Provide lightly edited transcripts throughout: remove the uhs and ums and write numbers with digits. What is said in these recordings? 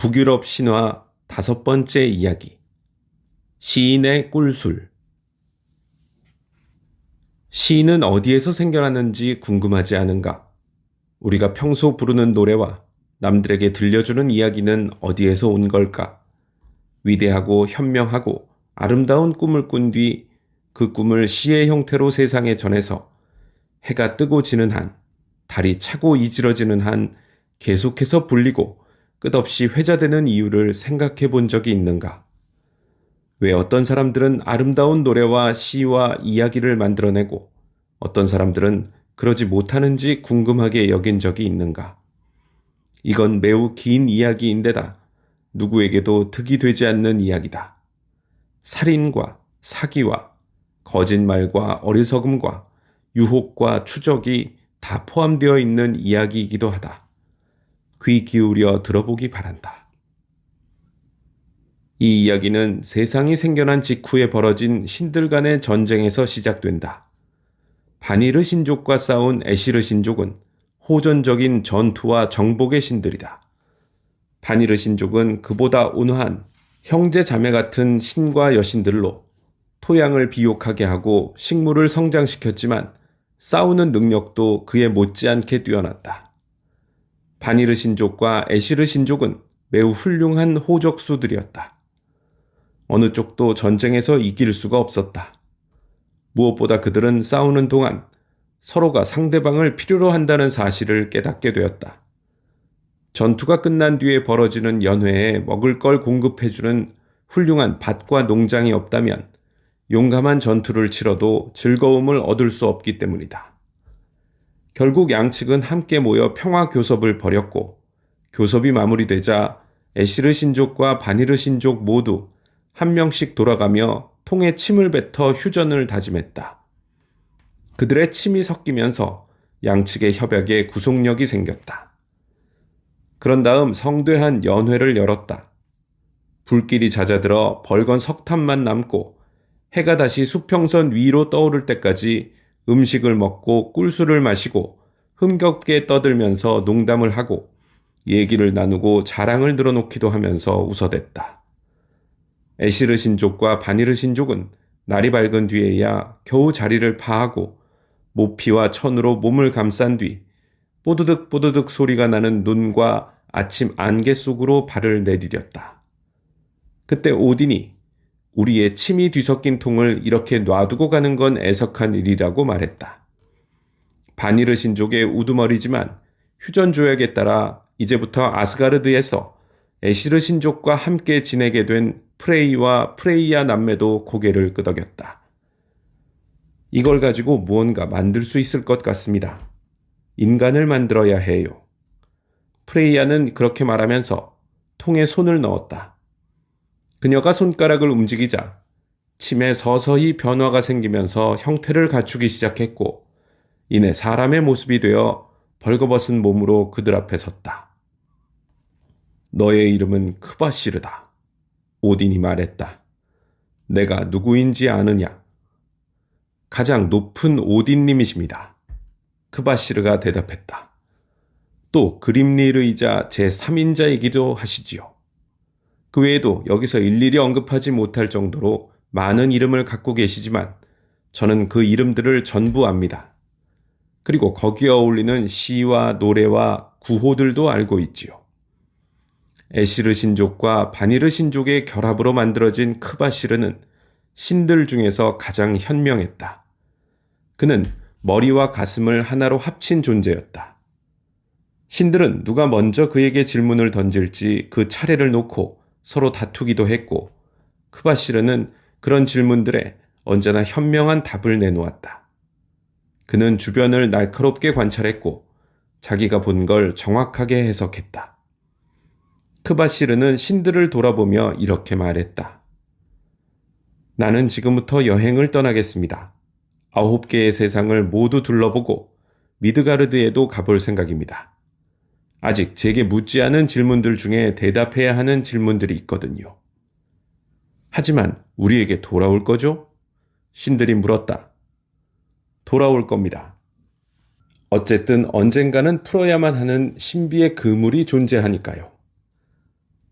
북유럽 신화 다섯 번째 이야기. 시인의 꿀술. 시인은 어디에서 생겨났는지 궁금하지 않은가? 우리가 평소 부르는 노래와 남들에게 들려주는 이야기는 어디에서 온 걸까? 위대하고 현명하고 아름다운 꿈을 꾼 뒤 그 꿈을 시의 형태로 세상에 전해서 해가 뜨고 지는 한, 달이 차고 이지러지는 한 계속해서 불리고 끝없이 회자되는 이유를 생각해 본 적이 있는가? 왜 어떤 사람들은 아름다운 노래와 시와 이야기를 만들어내고 어떤 사람들은 그러지 못하는지 궁금하게 여긴 적이 있는가? 이건 매우 긴 이야기인데다 누구에게도 득이 되지 않는 이야기다. 살인과 사기와 거짓말과 어리석음과 유혹과 추적이 다 포함되어 있는 이야기이기도 하다. 귀 기울여 들어보기 바란다. 이 이야기는 세상이 생겨난 직후에 벌어진 신들 간의 전쟁에서 시작된다. 바니르 신족과 싸운 에시르 신족은 호전적인 전투와 정복의 신들이다. 바니르 신족은 그보다 온화한 형제 자매 같은 신과 여신들로 토양을 비옥하게 하고 식물을 성장시켰지만 싸우는 능력도 그에 못지않게 뛰어났다. 바니르 신족과 에시르 신족은 매우 훌륭한 호적수들이었다. 어느 쪽도 전쟁에서 이길 수가 없었다. 무엇보다 그들은 싸우는 동안 서로가 상대방을 필요로 한다는 사실을 깨닫게 되었다. 전투가 끝난 뒤에 벌어지는 연회에 먹을 걸 공급해주는 훌륭한 밭과 농장이 없다면 용감한 전투를 치러도 즐거움을 얻을 수 없기 때문이다. 결국 양측은 함께 모여 평화교섭을 벌였고 교섭이 마무리되자 에시르 신족과 바니르 신족 모두 한 명씩 돌아가며 통에 침을 뱉어 휴전을 다짐했다. 그들의 침이 섞이면서 양측의 협약에 구속력이 생겼다. 그런 다음 성대한 연회를 열었다. 불길이 잦아들어 벌건 석탄만 남고 해가 다시 수평선 위로 떠오를 때까지 음식을 먹고 꿀술을 마시고 흥겹게 떠들면서 농담을 하고 얘기를 나누고 자랑을 늘어놓기도 하면서 웃어댔다. 에시르 신족과 바니르 신족은 날이 밝은 뒤에야 겨우 자리를 파하고 모피와 천으로 몸을 감싼 뒤 뽀드득 뽀드득 소리가 나는 눈과 아침 안개 속으로 발을 내디뎠다. 그때 오딘이 우리의 침이 뒤섞인 통을 이렇게 놔두고 가는 건 애석한 일이라고 말했다. 바니르 신족의 우두머리지만 휴전 조약에 따라 이제부터 아스가르드에서 에시르 신족과 함께 지내게 된 프레이와 프레이야 남매도 고개를 끄덕였다. 이걸 가지고 무언가 만들 수 있을 것 같습니다. 인간을 만들어야 해요. 프레이야는 그렇게 말하면서 통에 손을 넣었다. 그녀가 손가락을 움직이자 침에 서서히 변화가 생기면서 형태를 갖추기 시작했고 이내 사람의 모습이 되어 벌거벗은 몸으로 그들 앞에 섰다. 너의 이름은 크바시르다. 오딘이 말했다. 내가 누구인지 아느냐? 가장 높은 오딘님이십니다. 크바시르가 대답했다. 또 그림리르이자 제3인자이기도 하시지요. 그 외에도 여기서 일일이 언급하지 못할 정도로 많은 이름을 갖고 계시지만 저는 그 이름들을 전부 압니다. 그리고 거기에 어울리는 시와 노래와 구호들도 알고 있지요. 에시르 신족과 바니르 신족의 결합으로 만들어진 크바시르는 신들 중에서 가장 현명했다. 그는 머리와 가슴을 하나로 합친 존재였다. 신들은 누가 먼저 그에게 질문을 던질지 그 차례를 놓고 서로 다투기도 했고 크바시르는 그런 질문들에 언제나 현명한 답을 내놓았다. 그는 주변을 날카롭게 관찰했고 자기가 본 걸 정확하게 해석했다. 크바시르는 신들을 돌아보며 이렇게 말했다. 나는 지금부터 여행을 떠나겠습니다. 9개의 세상을 모두 둘러보고 미드가르드에도 가볼 생각입니다. 아직 제게 묻지 않은 질문들 중에 대답해야 하는 질문들이 있거든요. 하지만 우리에게 돌아올 거죠? 신들이 물었다. 돌아올 겁니다. 어쨌든 언젠가는 풀어야만 하는 신비의 그물이 존재하니까요.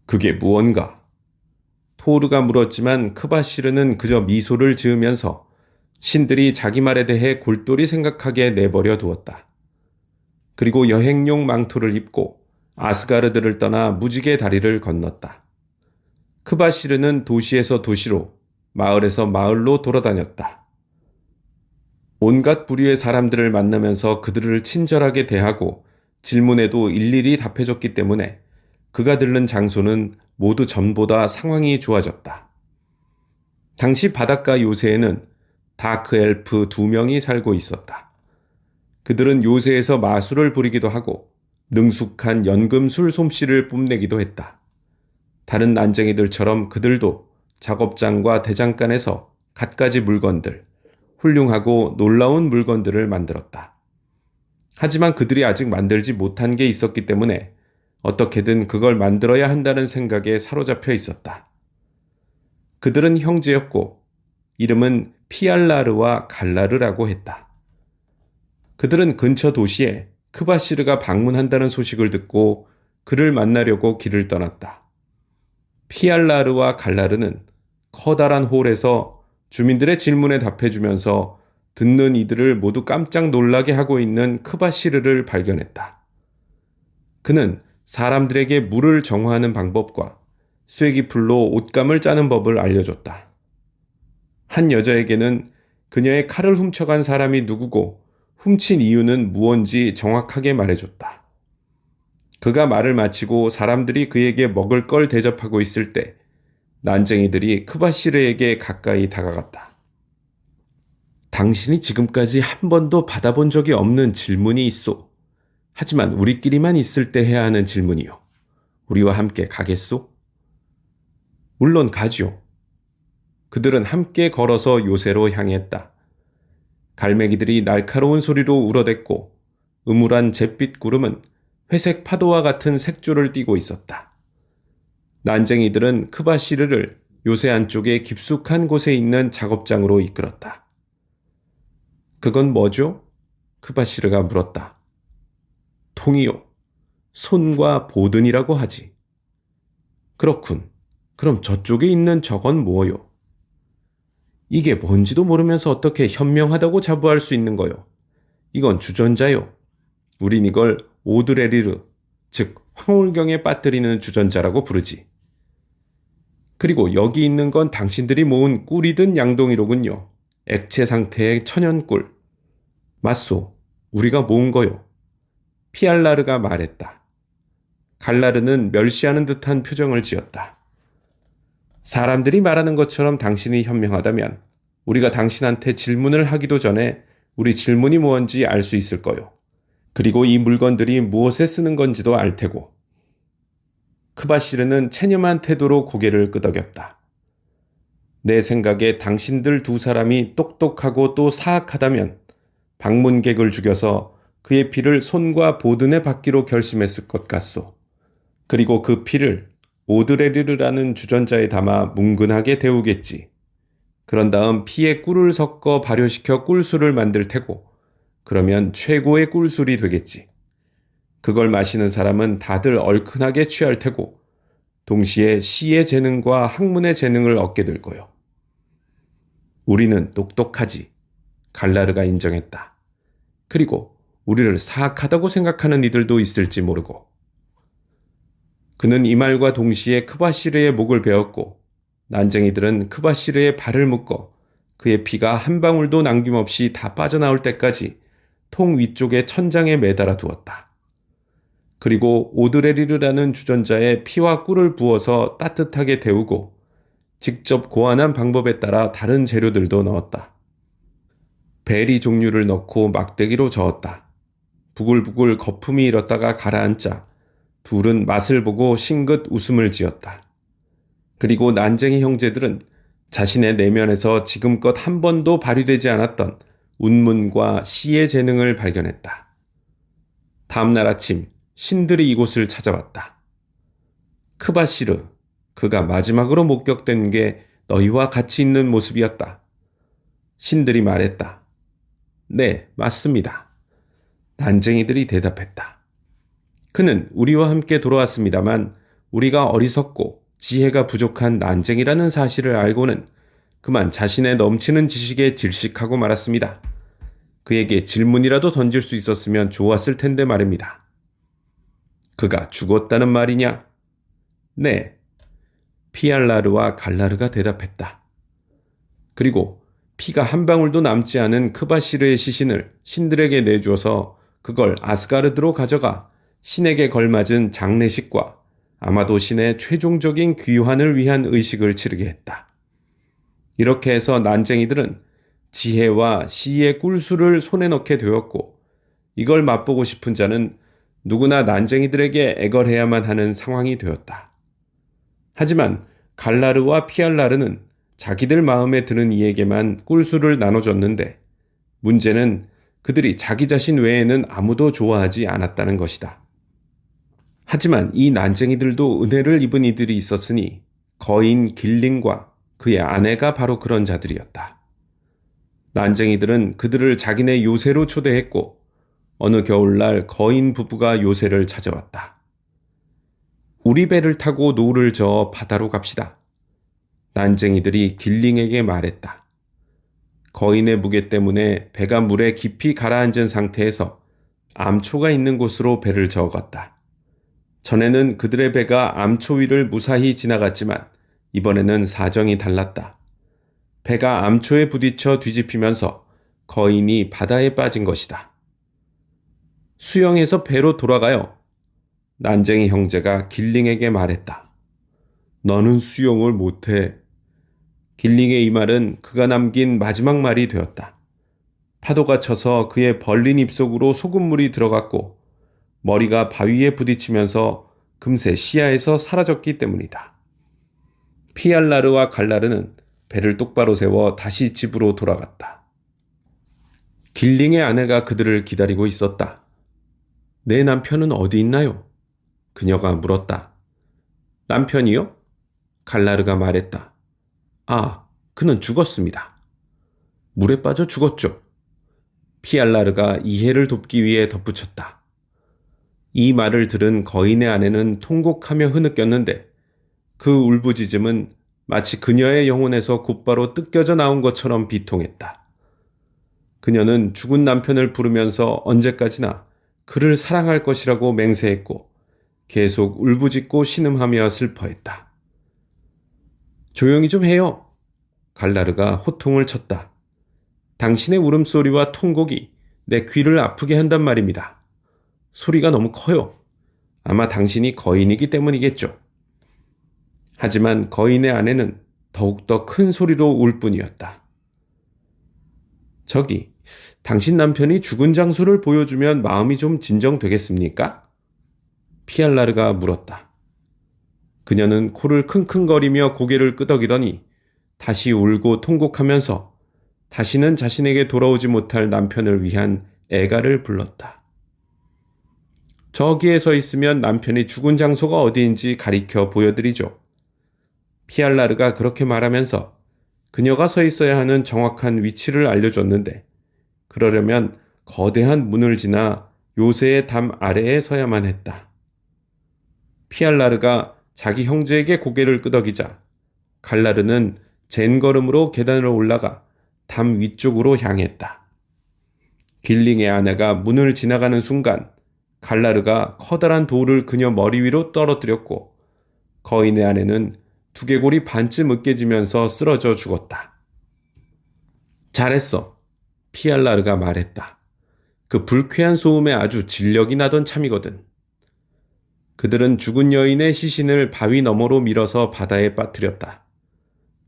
그게 무언가? 토르가 물었지만 크바시르는 그저 미소를 지으면서 신들이 자기 말에 대해 골똘히 생각하게 내버려 두었다. 그리고 여행용 망토를 입고 아스가르드를 떠나 무지개 다리를 건넜다. 크바시르는 도시에서 도시로, 마을에서 마을로 돌아다녔다. 온갖 부류의 사람들을 만나면서 그들을 친절하게 대하고 질문에도 일일이 답해줬기 때문에 그가 들른 장소는 모두 전보다 상황이 좋아졌다. 당시 바닷가 요새에는 다크 엘프 2명이 살고 있었다. 그들은 요새에서 마술을 부리기도 하고 능숙한 연금술 솜씨를 뽐내기도 했다. 다른 난쟁이들처럼 그들도 작업장과 대장간에서 갖가지 물건들, 훌륭하고 놀라운 물건들을 만들었다. 하지만 그들이 아직 만들지 못한 게 있었기 때문에 어떻게든 그걸 만들어야 한다는 생각에 사로잡혀 있었다. 그들은 형제였고 이름은 피알라르와 갈라르라고 했다. 그들은 근처 도시에 크바시르가 방문한다는 소식을 듣고 그를 만나려고 길을 떠났다. 피알라르와 갈라르는 커다란 홀에서 주민들의 질문에 답해주면서 듣는 이들을 모두 깜짝 놀라게 하고 있는 크바시르를 발견했다. 그는 사람들에게 물을 정화하는 방법과 쐐기풀로 옷감을 짜는 법을 알려줬다. 한 여자에게는 그녀의 칼을 훔쳐간 사람이 누구고 훔친 이유는 무언지 정확하게 말해줬다. 그가 말을 마치고 사람들이 그에게 먹을 걸 대접하고 있을 때 난쟁이들이 크바시르에게 가까이 다가갔다. 당신이 지금까지 한 번도 받아본 적이 없는 질문이 있소. 하지만 우리끼리만 있을 때 해야 하는 질문이요. 우리와 함께 가겠소? 물론 가지요. 그들은 함께 걸어서 요새로 향했다. 갈매기들이 날카로운 소리로 울어댔고 음울한 잿빛 구름은 회색 파도와 같은 색조를 띠고 있었다. 난쟁이들은 크바시르를 요새 안쪽에 깊숙한 곳에 있는 작업장으로 이끌었다. 그건 뭐죠? 크바시르가 물었다. 통이요. 손과 보든이라고 하지. 그렇군. 그럼 저쪽에 있는 저건 뭐요? 이게 뭔지도 모르면서 어떻게 현명하다고 자부할 수 있는 거요? 이건 주전자요. 우린 이걸 오드레리르, 즉 황홀경에 빠뜨리는 주전자라고 부르지. 그리고 여기 있는 건 당신들이 모은 꿀이든 양동이로군요. 액체 상태의 천연꿀. 맞소. 우리가 모은 거요. 피알라르가 말했다. 갈라르는 멸시하는 듯한 표정을 지었다. 사람들이 말하는 것처럼 당신이 현명하다면 우리가 당신한테 질문을 하기도 전에 우리 질문이 무언지 알 수 있을 거요. 그리고 이 물건들이 무엇에 쓰는 건지도 알 테고. 크바시르는 체념한 태도로 고개를 끄덕였다. 내 생각에 당신들 두 사람이 똑똑하고 또 사악하다면 방문객을 죽여서 그의 피를 손과 보든에 받기로 결심했을 것 같소. 그리고 그 피를 오드레리르라는 주전자에 담아 뭉근하게 데우겠지. 그런 다음 피에 꿀을 섞어 발효시켜 꿀술을 만들 테고 그러면 최고의 꿀술이 되겠지. 그걸 마시는 사람은 다들 얼큰하게 취할 테고 동시에 시의 재능과 학문의 재능을 얻게 될 거요. 우리는 똑똑하지. 갈라르가 인정했다. 그리고 우리를 사악하다고 생각하는 이들도 있을지 모르고. 그는 이 말과 동시에 크바시르의 목을 베었고 난쟁이들은 크바시르의 발을 묶어 그의 피가 한 방울도 남김없이 다 빠져나올 때까지 통 위쪽의 천장에 매달아 두었다. 그리고 오드레리르라는 주전자에 피와 꿀을 부어서 따뜻하게 데우고 직접 고안한 방법에 따라 다른 재료들도 넣었다. 베리 종류를 넣고 막대기로 저었다. 부글부글 거품이 일었다가 가라앉자 둘은 맛을 보고 싱긋 웃음을 지었다. 그리고 난쟁이 형제들은 자신의 내면에서 지금껏 한 번도 발휘되지 않았던 운문과 시의 재능을 발견했다. 다음날 아침 신들이 이곳을 찾아왔다. 크바시르, 그가 마지막으로 목격된 게 너희와 같이 있는 모습이었다. 신들이 말했다. 네, 맞습니다. 난쟁이들이 대답했다. 그는 우리와 함께 돌아왔습니다만 우리가 어리석고 지혜가 부족한 난쟁이라는 사실을 알고는 그만 자신의 넘치는 지식에 질식하고 말았습니다. 그에게 질문이라도 던질 수 있었으면 좋았을 텐데 말입니다. 그가 죽었다는 말이냐? 네. 피알라르와 갈라르가 대답했다. 그리고 피가 한 방울도 남지 않은 크바시르의 시신을 신들에게 내주어서 그걸 아스가르드로 가져가 신에게 걸맞은 장례식과 아마도 신의 최종적인 귀환을 위한 의식을 치르게 했다. 이렇게 해서 난쟁이들은 지혜와 시의 꿀수를 손에 넣게 되었고 이걸 맛보고 싶은 자는 누구나 난쟁이들에게 애걸해야만 하는 상황이 되었다. 하지만 갈라르와 피알라르는 자기들 마음에 드는 이에게만 꿀수를 나눠줬는데 문제는 그들이 자기 자신 외에는 아무도 좋아하지 않았다는 것이다. 하지만 이 난쟁이들도 은혜를 입은 이들이 있었으니 거인 길링과 그의 아내가 바로 그런 자들이었다. 난쟁이들은 그들을 자기네 요새로 초대했고 어느 겨울날 거인 부부가 요새를 찾아왔다. 우리 배를 타고 노를 저어 바다로 갑시다. 난쟁이들이 길링에게 말했다. 거인의 무게 때문에 배가 물에 깊이 가라앉은 상태에서 암초가 있는 곳으로 배를 저어갔다. 전에는 그들의 배가 암초 위를 무사히 지나갔지만 이번에는 사정이 달랐다. 배가 암초에 부딪혀 뒤집히면서 거인이 바다에 빠진 것이다. 수영해서 배로 돌아가요. 난쟁이 형제가 길링에게 말했다. 너는 수영을 못해. 길링의 이 말은 그가 남긴 마지막 말이 되었다. 파도가 쳐서 그의 벌린 입속으로 소금물이 들어갔고 머리가 바위에 부딪히면서 금세 시야에서 사라졌기 때문이다. 피알라르와 갈라르는 배를 똑바로 세워 다시 집으로 돌아갔다. 길링의 아내가 그들을 기다리고 있었다. 내 남편은 어디 있나요? 그녀가 물었다. 남편이요? 갈라르가 말했다. 아, 그는 죽었습니다. 물에 빠져 죽었죠. 피알라르가 이해를 돕기 위해 덧붙였다. 이 말을 들은 거인의 아내는 통곡하며 흐느꼈는데 그 울부짖음은 마치 그녀의 영혼에서 곧바로 뜯겨져 나온 것처럼 비통했다. 그녀는 죽은 남편을 부르면서 언제까지나 그를 사랑할 것이라고 맹세했고 계속 울부짖고 신음하며 슬퍼했다. 조용히 좀 해요. 갈라르가 호통을 쳤다. 당신의 울음소리와 통곡이 내 귀를 아프게 한단 말입니다. 소리가 너무 커요. 아마 당신이 거인이기 때문이겠죠. 하지만 거인의 아내는 더욱더 큰 소리로 울 뿐이었다. 저기, 당신 남편이 죽은 장소를 보여주면 마음이 좀 진정되겠습니까? 피알라르가 물었다. 그녀는 코를 킁킁거리며 고개를 끄덕이더니 다시 울고 통곡하면서 다시는 자신에게 돌아오지 못할 남편을 위한 애가를 불렀다. 저기에 서 있으면 남편이 죽은 장소가 어디인지 가리켜 보여드리죠. 피알라르가 그렇게 말하면서 그녀가 서 있어야 하는 정확한 위치를 알려줬는데 그러려면 거대한 문을 지나 요새의 담 아래에 서야만 했다. 피알라르가 자기 형제에게 고개를 끄덕이자 갈라르는 젠걸음으로 계단을 올라가 담 위쪽으로 향했다. 길링의 아내가 문을 지나가는 순간 갈라르가 커다란 돌을 그녀 머리 위로 떨어뜨렸고 거인의 아내는 두개골이 반쯤 으깨지면서 쓰러져 죽었다. 잘했어. 피알라르가 말했다. 그 불쾌한 소음에 아주 진력이 나던 참이거든. 그들은 죽은 여인의 시신을 바위 너머로 밀어서 바다에 빠뜨렸다.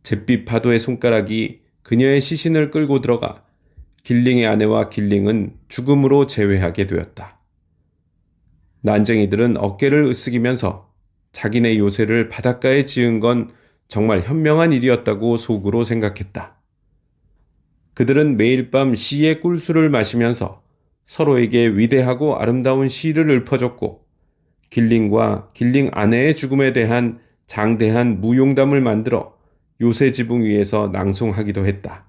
잿빛 파도의 손가락이 그녀의 시신을 끌고 들어가 길링의 아내와 길링은 죽음으로 재회하게 되었다. 난쟁이들은 어깨를 으쓱이면서 자기네 요새를 바닷가에 지은 건 정말 현명한 일이었다고 속으로 생각했다. 그들은 매일 밤 시의 꿀수를 마시면서 서로에게 위대하고 아름다운 시를 읊어줬고 길링과 길링 아내의 죽음에 대한 장대한 무용담을 만들어 요새 지붕 위에서 낭송하기도 했다.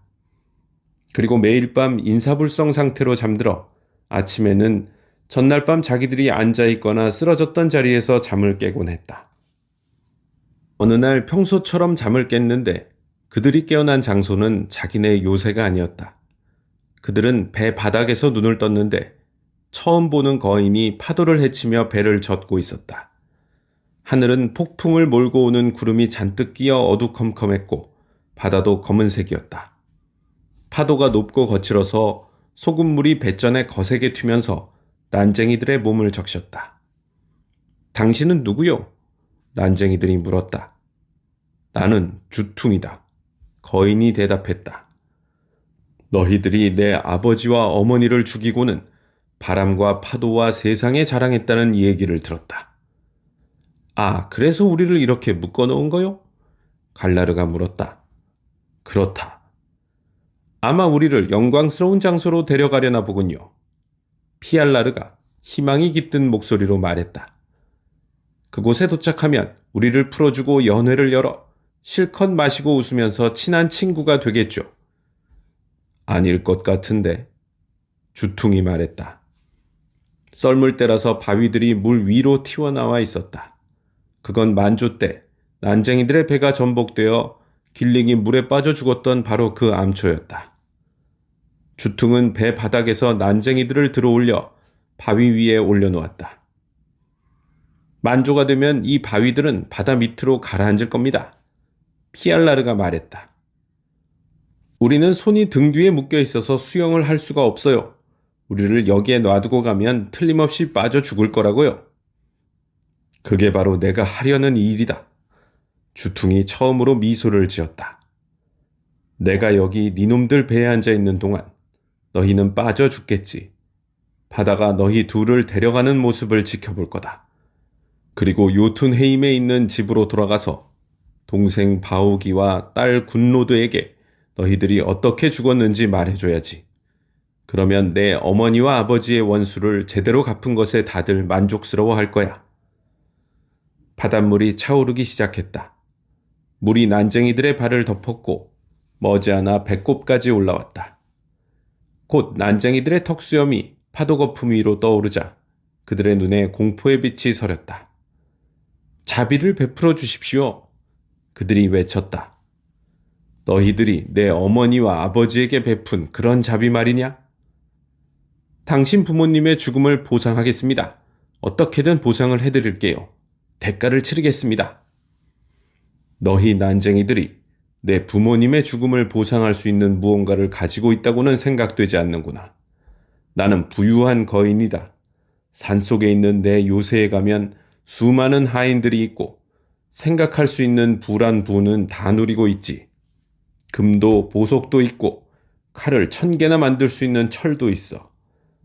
그리고 매일 밤 인사불성 상태로 잠들어 아침에는 전날 밤 자기들이 앉아있거나 쓰러졌던 자리에서 잠을 깨곤 했다. 어느 날 평소처럼 잠을 깼는데 그들이 깨어난 장소는 자기네 요새가 아니었다. 그들은 배 바닥에서 눈을 떴는데 처음 보는 거인이 파도를 헤치며 배를 젓고 있었다. 하늘은 폭풍을 몰고 오는 구름이 잔뜩 끼어 어두컴컴했고 바다도 검은색이었다. 파도가 높고 거칠어서 소금물이 배전에 거세게 튀면서 난쟁이들의 몸을 적셨다. 당신은 누구요? 난쟁이들이 물었다. 나는 주퉁이다. 거인이 대답했다. 너희들이 내 아버지와 어머니를 죽이고는 바람과 파도와 세상에 자랑했다는 얘기를 들었다. 아, 그래서 우리를 이렇게 묶어놓은 거요? 갈라르가 물었다. 그렇다. 아마 우리를 영광스러운 장소로 데려가려나 보군요. 피알라르가 희망이 깃든 목소리로 말했다. 그곳에 도착하면 우리를 풀어주고 연회를 열어 실컷 마시고 웃으면서 친한 친구가 되겠죠. 아닐 것 같은데, 주퉁이 말했다. 썰물 때라서 바위들이 물 위로 튀어나와 있었다. 그건 만조 때 난쟁이들의 배가 전복되어 길링이 물에 빠져 죽었던 바로 그 암초였다. 주퉁은 배 바닥에서 난쟁이들을 들어올려 바위 위에 올려놓았다. 만조가 되면 이 바위들은 바다 밑으로 가라앉을 겁니다. 피알라르가 말했다. 우리는 손이 등 뒤에 묶여 있어서 수영을 할 수가 없어요. 우리를 여기에 놔두고 가면 틀림없이 빠져 죽을 거라고요. 그게 바로 내가 하려는 일이다. 주퉁이 처음으로 미소를 지었다. 내가 여기 니놈들 배에 앉아 있는 동안 너희는 빠져 죽겠지. 바다가 너희 둘을 데려가는 모습을 지켜볼 거다. 그리고 요툰헤임에 있는 집으로 돌아가서 동생 바우기와 딸 굿로드에게 너희들이 어떻게 죽었는지 말해줘야지. 그러면 내 어머니와 아버지의 원수를 제대로 갚은 것에 다들 만족스러워할 거야. 바닷물이 차오르기 시작했다. 물이 난쟁이들의 발을 덮었고 머지않아 배꼽까지 올라왔다. 곧 난쟁이들의 턱수염이 파도 거품 위로 떠오르자 그들의 눈에 공포의 빛이 서렸다. 자비를 베풀어 주십시오. 그들이 외쳤다. 너희들이 내 어머니와 아버지에게 베푼 그런 자비 말이냐? 당신 부모님의 죽음을 보상하겠습니다. 어떻게든 보상을 해드릴게요. 대가를 치르겠습니다. 너희 난쟁이들이 내 부모님의 죽음을 보상할 수 있는 무언가를 가지고 있다고는 생각되지 않는구나. 나는 부유한 거인이다. 산속에 있는 내 요새에 가면 수많은 하인들이 있고 생각할 수 있는 부란 부는 다 누리고 있지. 금도 보석도 있고 칼을 1000개나 만들 수 있는 철도 있어.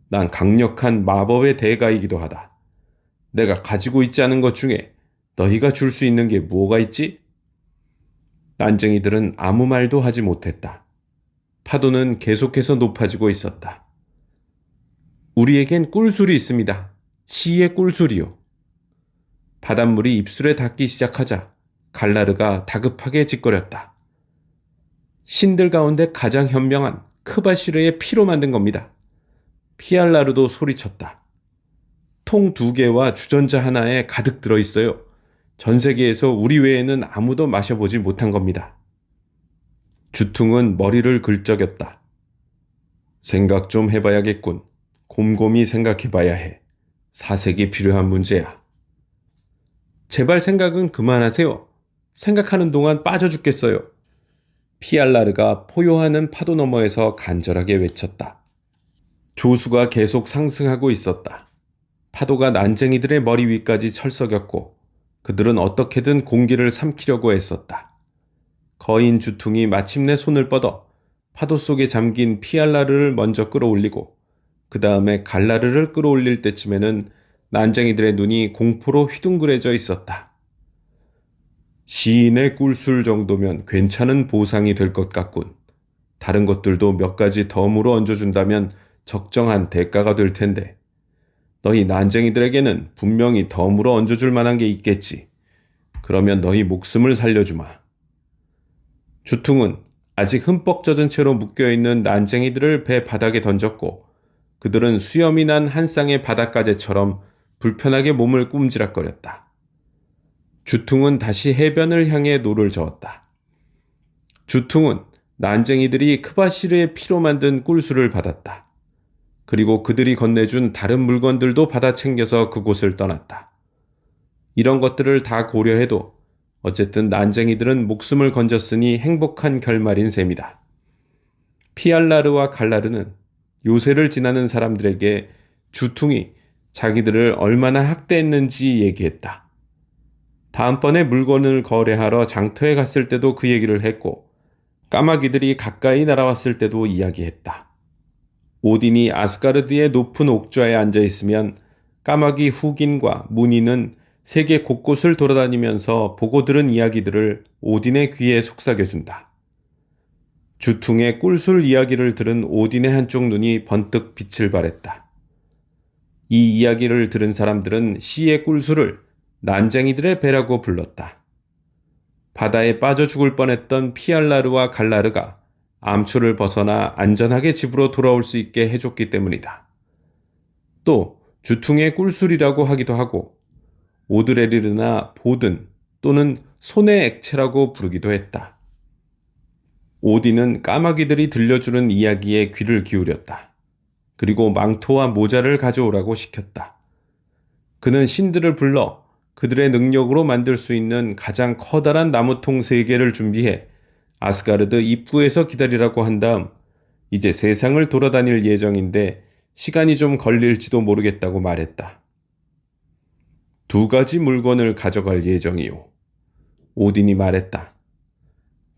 난 강력한 마법의 대가이기도 하다. 내가 가지고 있지 않은 것 중에 너희가 줄 수 있는 게 뭐가 있지? 난쟁이들은 아무 말도 하지 못했다. 파도는 계속해서 높아지고 있었다. 우리에겐 꿀술이 있습니다. 시의 꿀술이요. 바닷물이 입술에 닿기 시작하자 갈라르가 다급하게 짓거렸다. 신들 가운데 가장 현명한 크바시르의 피로 만든 겁니다. 피알라르도 소리쳤다. 통 2개와 주전자 하나에 가득 들어있어요. 전 세계에서 우리 외에는 아무도 마셔보지 못한 겁니다. 주퉁은 머리를 긁적였다. 생각 좀 해봐야겠군. 곰곰이 생각해봐야 해. 사색이 필요한 문제야. 제발 생각은 그만하세요. 생각하는 동안 빠져 죽겠어요. 피알라르가 포효하는 파도 너머에서 간절하게 외쳤다. 조수가 계속 상승하고 있었다. 파도가 난쟁이들의 머리 위까지 철썩였고 그들은 어떻게든 공기를 삼키려고 애썼다. 거인 주퉁이 마침내 손을 뻗어 파도 속에 잠긴 피알라르를 먼저 끌어올리고 그 다음에 갈라르를 끌어올릴 때쯤에는 난쟁이들의 눈이 공포로 휘둥그레져 있었다. 시인의 꿀술 정도면 괜찮은 보상이 될 것 같군. 다른 것들도 몇 가지 덤으로 얹어준다면 적정한 대가가 될 텐데. 너희 난쟁이들에게는 분명히 덤으로 얹어줄 만한 게 있겠지. 그러면 너희 목숨을 살려주마. 주퉁은 아직 흠뻑 젖은 채로 묶여있는 난쟁이들을 배 바닥에 던졌고 그들은 수염이 난 한 쌍의 바닷가재처럼 불편하게 몸을 꼼지락거렸다. 주퉁은 다시 해변을 향해 노를 저었다. 주퉁은 난쟁이들이 크바시르의 피로 만든 꿀술을 받았다. 그리고 그들이 건네준 다른 물건들도 받아 챙겨서 그곳을 떠났다. 이런 것들을 다 고려해도 어쨌든 난쟁이들은 목숨을 건졌으니 행복한 결말인 셈이다. 피알라르와 갈라르는 요새를 지나는 사람들에게 주퉁이 자기들을 얼마나 학대했는지 얘기했다. 다음번에 물건을 거래하러 장터에 갔을 때도 그 얘기를 했고, 까마귀들이 가까이 날아왔을 때도 이야기했다. 오딘이 아스가르드의 높은 옥좌에 앉아 있으면 까마귀 후긴과 무니는 세계 곳곳을 돌아다니면서 보고 들은 이야기들을 오딘의 귀에 속삭여준다. 주퉁의 꿀술 이야기를 들은 오딘의 한쪽 눈이 번뜩 빛을 발했다. 이 이야기를 들은 사람들은 시의 꿀술을 난쟁이들의 배라고 불렀다. 바다에 빠져 죽을 뻔했던 피알라르와 갈라르가 암초를 벗어나 안전하게 집으로 돌아올 수 있게 해줬기 때문이다. 또 주퉁의 꿀술이라고 하기도 하고 오드레리르나 보든 또는 손의 액체라고 부르기도 했다. 오딘은 까마귀들이 들려주는 이야기에 귀를 기울였다. 그리고 망토와 모자를 가져오라고 시켰다. 그는 신들을 불러 그들의 능력으로 만들 수 있는 가장 커다란 나무통 3개를 준비해 아스가르드 입구에서 기다리라고 한 다음 이제 세상을 돌아다닐 예정인데 시간이 좀 걸릴지도 모르겠다고 말했다. 2가지 물건을 가져갈 예정이요. 오딘이 말했다.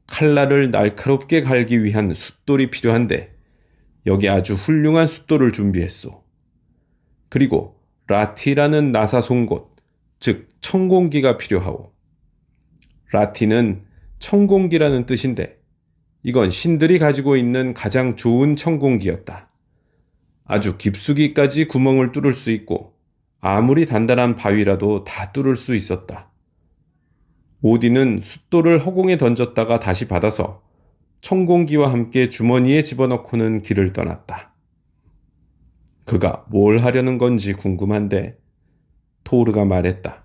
칼날을 날카롭게 갈기 위한 숫돌이 필요한데 여기 아주 훌륭한 숫돌을 준비했소. 그리고 라티라는 나사송곳, 즉 청공기가 필요하오. 라티는 청공기라는 뜻인데 이건 신들이 가지고 있는 가장 좋은 청공기였다. 아주 깊숙이까지 구멍을 뚫을 수 있고 아무리 단단한 바위라도 다 뚫을 수 있었다. 오딘은 숫돌을 허공에 던졌다가 다시 받아서 청공기와 함께 주머니에 집어넣고는 길을 떠났다. 그가 뭘 하려는 건지 궁금한데 토르가 말했다.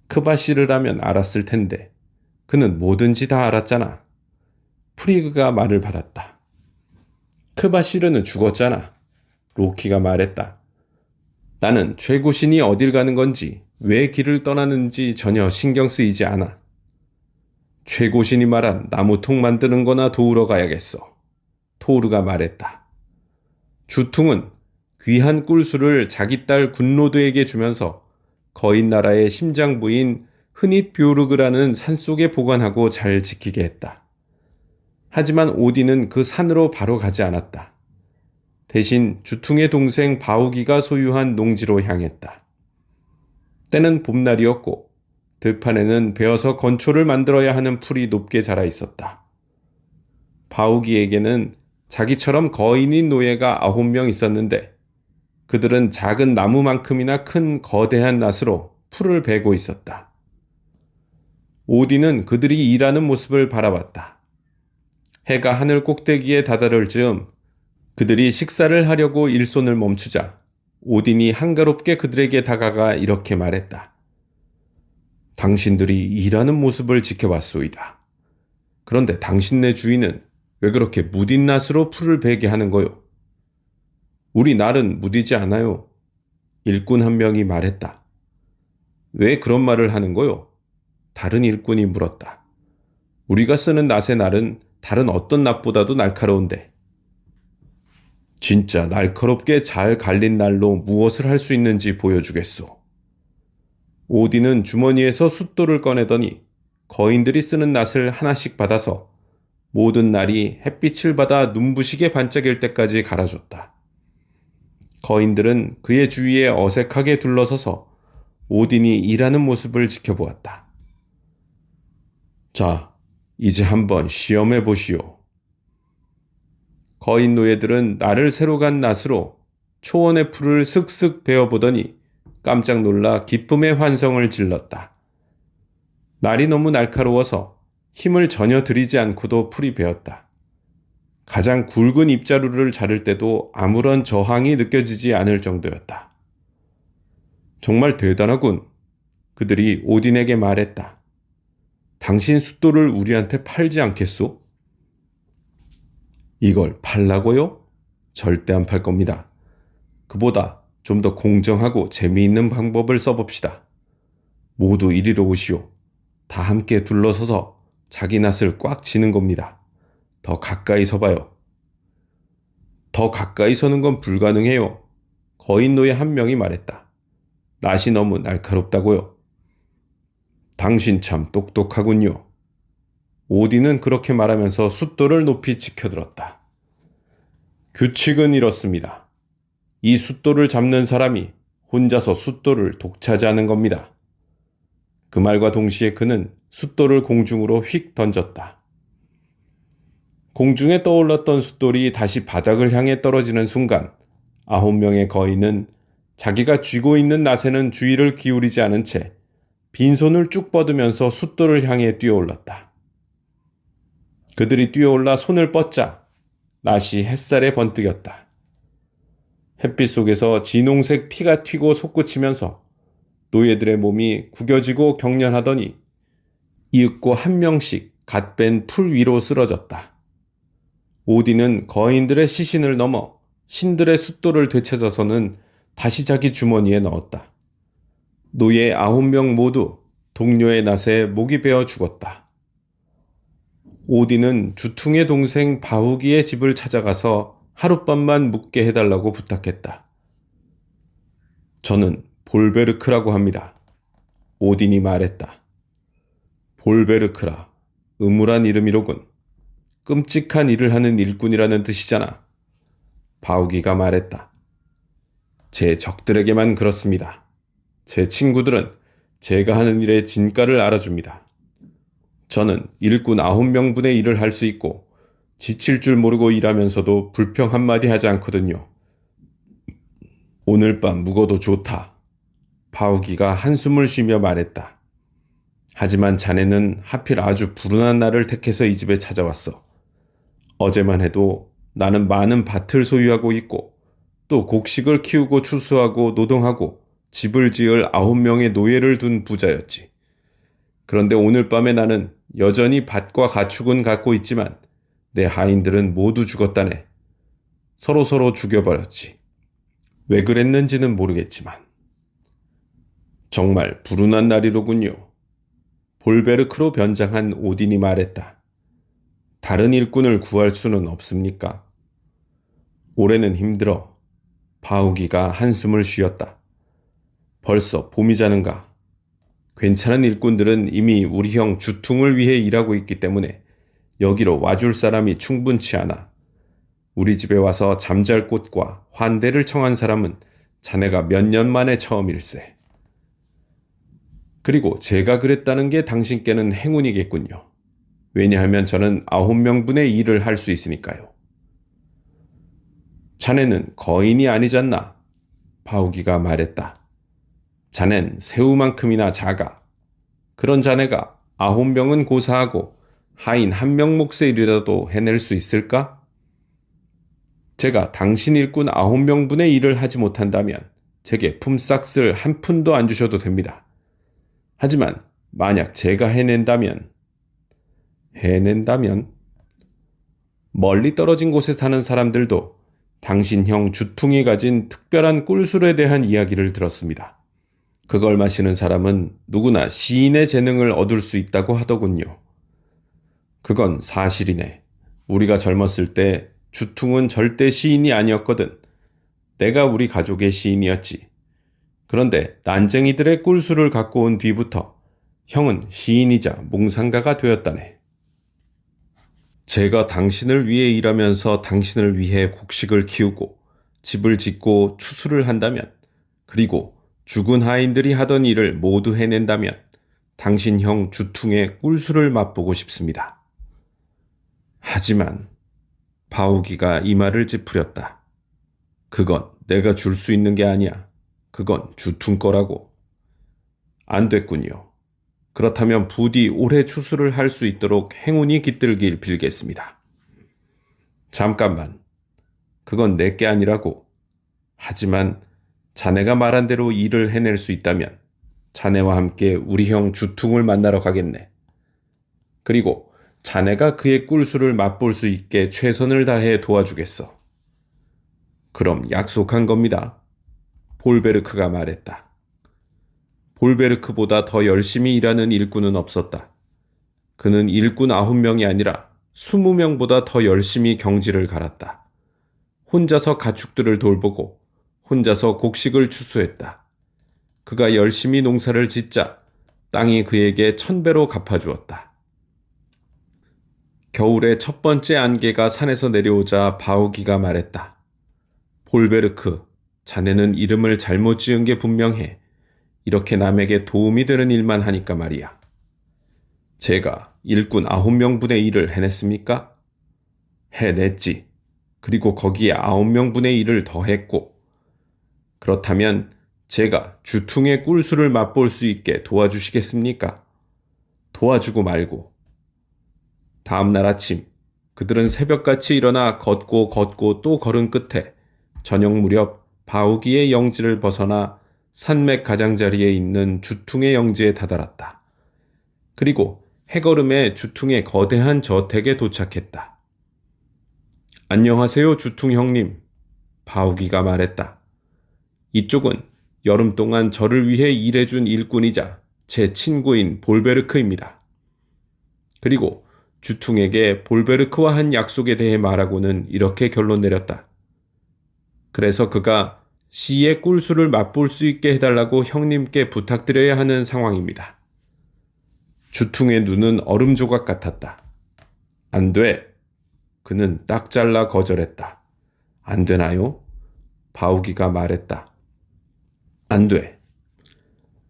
크바시르라면 알았을 텐데 그는 뭐든지 다 알았잖아. 프리그가 말을 받았다. 크바시르는 죽었잖아. 로키가 말했다. 나는 최고신이 어딜 가는 건지 왜 길을 떠나는지 전혀 신경 쓰이지 않아. 최고신이 말한 나무통 만드는 거나 도우러 가야겠어. 토르가 말했다. 주퉁은 귀한 꿀술을 자기 딸 군로드에게 주면서 거인 나라의 심장부인 흐닛뷰르그라는 산속에 보관하고 잘 지키게 했다. 하지만 오딘은 그 산으로 바로 가지 않았다. 대신 주퉁의 동생 바우기가 소유한 농지로 향했다. 때는 봄날이었고 들판에는 베어서 건초를 만들어야 하는 풀이 높게 자라 있었다. 바우기에게는 자기처럼 거인인 노예가 9명 있었는데 그들은 작은 나무만큼이나 큰 거대한 낫으로 풀을 베고 있었다. 오딘은 그들이 일하는 모습을 바라봤다. 해가 하늘 꼭대기에 다다를 즈음 그들이 식사를 하려고 일손을 멈추자 오딘이 한가롭게 그들에게 다가가 이렇게 말했다. 당신들이 일하는 모습을 지켜봤소이다. 그런데 당신네 주인은 왜 그렇게 무딘 낫으로 풀을 베게 하는 거요? 우리 날은 무디지 않아요. 일꾼 한 명이 말했다. 왜 그런 말을 하는 거요? 다른 일꾼이 물었다. 우리가 쓰는 낫의 날은 다른 어떤 낫보다도 날카로운데. 진짜 날카롭게 잘 갈린 날로 무엇을 할 수 있는지 보여주겠소. 오딘은 주머니에서 숫돌을 꺼내더니 거인들이 쓰는 낫을 하나씩 받아서 모든 날이 햇빛을 받아 눈부시게 반짝일 때까지 갈아줬다. 거인들은 그의 주위에 어색하게 둘러서서 오딘이 일하는 모습을 지켜보았다. 자, 이제 한번 시험해 보시오. 거인 노예들은 날을 새로 간 낫으로 초원의 풀을 슥슥 베어보더니 깜짝 놀라 기쁨의 환성을 질렀다. 날이 너무 날카로워서 힘을 전혀 들이지 않고도 풀이 베었다. 가장 굵은 입자루를 자를 때도 아무런 저항이 느껴지지 않을 정도였다. 정말 대단하군. 그들이 오딘에게 말했다. 당신 숫돌을 우리한테 팔지 않겠소? 이걸 팔라고요? 절대 안 팔 겁니다. 그보다 좀 더 공정하고 재미있는 방법을 써봅시다. 모두 이리로 오시오. 다 함께 둘러서서 자기 낯을 꽉 쥐는 겁니다. 더 가까이 서봐요. 더 가까이 서는 건 불가능해요. 거인 노예 한 명이 말했다. 낯이 너무 날카롭다고요. 당신 참 똑똑하군요. 오딘은 그렇게 말하면서 숫돌을 높이 치켜들었다. 규칙은 이렇습니다. 이 숫돌을 잡는 사람이 혼자서 숫돌을 독차지하는 겁니다. 그 말과 동시에 그는 숫돌을 공중으로 휙 던졌다. 공중에 떠올랐던 숫돌이 다시 바닥을 향해 떨어지는 순간 9명의 거인은 자기가 쥐고 있는 낫에는 주의를 기울이지 않은 채 빈손을 쭉 뻗으면서 숫돌을 향해 뛰어올랐다. 그들이 뛰어올라 손을 뻗자 낫이 햇살에 번뜩였다. 햇빛 속에서 진홍색 피가 튀고 솟구치면서 노예들의 몸이 구겨지고 경련하더니 이윽고 한 명씩 갓 뺀 풀 위로 쓰러졌다. 오딘은 거인들의 시신을 넘어 신들의 숫돌을 되찾아서는 다시 자기 주머니에 넣었다. 노예 9명 모두 동료의 낫에 목이 베어 죽었다. 오딘은 주퉁의 동생 바우기의 집을 찾아가서 하룻밤만 묵게 해달라고 부탁했다. 저는 볼베르크라고 합니다. 오딘이 말했다. 볼베르크라, 음울한 이름이로군. 끔찍한 일을 하는 일꾼이라는 뜻이잖아. 바우기가 말했다. 제 적들에게만 그렇습니다. 제 친구들은 제가 하는 일의 진가를 알아줍니다. 저는 일꾼 9명분의 일을 할 수 있고 지칠 줄 모르고 일하면서도 불평 한마디 하지 않거든요. 오늘 밤 묵어도 좋다. 바우기가 한숨을 쉬며 말했다. 하지만 자네는 하필 아주 불운한 날을 택해서 이 집에 찾아왔어. 어제만 해도 나는 많은 밭을 소유하고 있고 또 곡식을 키우고 추수하고 노동하고 집을 지을 9명의 노예를 둔 부자였지. 그런데 오늘 밤에 나는 여전히 밭과 가축은 갖고 있지만 내 하인들은 모두 죽었다네. 서로서로 죽여버렸지. 왜 그랬는지는 모르겠지만. 정말 불운한 날이로군요. 볼베르크로 변장한 오딘이 말했다. 다른 일꾼을 구할 수는 없습니까? 올해는 힘들어. 바우기가 한숨을 쉬었다. 벌써 봄이자는가. 괜찮은 일꾼들은 이미 우리 형 주퉁을 위해 일하고 있기 때문에 여기로 와줄 사람이 충분치 않아. 우리 집에 와서 잠잘 곳과 환대를 청한 사람은 자네가 몇 년 만에 처음일세. 그리고 제가 그랬다는 게 당신께는 행운이겠군요. 왜냐하면 저는 9명분의 일을 할 수 있으니까요. 자네는 거인이 아니잖나. 바우기가 말했다. 자넨 새우만큼이나 작아. 그런 자네가 9명은 고사하고 하인 1명 몫의 일이라도 해낼 수 있을까? 제가 당신 일꾼 9명분의 일을 하지 못한다면 제게 품삯을 한 푼도 안 주셔도 됩니다. 하지만 만약 제가 해낸다면 멀리 떨어진 곳에 사는 사람들도 당신 형 주퉁이 가진 특별한 꿀술에 대한 이야기를 들었습니다. 그걸 마시는 사람은 누구나 시인의 재능을 얻을 수 있다고 하더군요. 그건 사실이네. 우리가 젊었을 때 주퉁은 절대 시인이 아니었거든. 내가 우리 가족의 시인이었지. 그런데 난쟁이들의 꿀술을 갖고 온 뒤부터 형은 시인이자 몽상가가 되었다네. 제가 당신을 위해 일하면서 당신을 위해 곡식을 키우고 집을 짓고 추수를 한다면, 그리고 죽은 하인들이 하던 일을 모두 해낸다면 당신 형 주퉁의 꿀술을 맛보고 싶습니다. 하지만 바우기가 이 말을 찌푸렸다. 그건 내가 줄 수 있는 게 아니야. 그건 주퉁 거라고. 안 됐군요. 그렇다면 부디 올해 추수를 할 수 있도록 행운이 깃들길 빌겠습니다. 잠깐만. 그건 내게 아니라고. 하지만 자네가 말한 대로 일을 해낼 수 있다면 자네와 함께 우리 형 주퉁을 만나러 가겠네. 그리고 자네가 그의 꿀술을 맛볼 수 있게 최선을 다해 도와주겠어. 그럼 약속한 겁니다. 볼베르크가 말했다. 볼베르크보다 더 열심히 일하는 일꾼은 없었다. 그는 일꾼 9명이 아니라 20명보다 더 열심히 경지를 갈았다. 혼자서 가축들을 돌보고 혼자서 곡식을 추수했다. 그가 열심히 농사를 짓자 땅이 그에게 1000배로 갚아주었다. 겨울의 첫 번째 안개가 산에서 내려오자 바우기가 말했다. 볼베르크, 자네는 이름을 잘못 지은 게 분명해. 이렇게 남에게 도움이 되는 일만 하니까 말이야. 제가 일꾼 9명분의 일을 해냈습니까? 해냈지. 그리고 거기에 9명분의 일을 더했고. 그렇다면 제가 주퉁의 꿀술을 맛볼 수 있게 도와주시겠습니까? 도와주고 말고. 다음 날 아침, 그들은 새벽같이 일어나 걷고 또 걸은 끝에 저녁 무렵 바우기의 영지를 벗어나 산맥 가장자리에 있는 주퉁의 영지에 다다랐다. 그리고 해걸음에 주퉁의 거대한 저택에 도착했다. 안녕하세요, 주퉁 형님. 바우기가 말했다. 이쪽은 여름 동안 저를 위해 일해준 일꾼이자 제 친구인 볼베르크입니다. 그리고 주퉁에게 볼베르크와 한 약속에 대해 말하고는 이렇게 결론 내렸다. 그래서 그가 시의 꿀술을 맛볼 수 있게 해달라고 형님께 부탁드려야 하는 상황입니다. 주퉁의 눈은 얼음 조각 같았다. 안 돼. 그는 딱 잘라 거절했다. 안 되나요? 바우기가 말했다. 안 돼.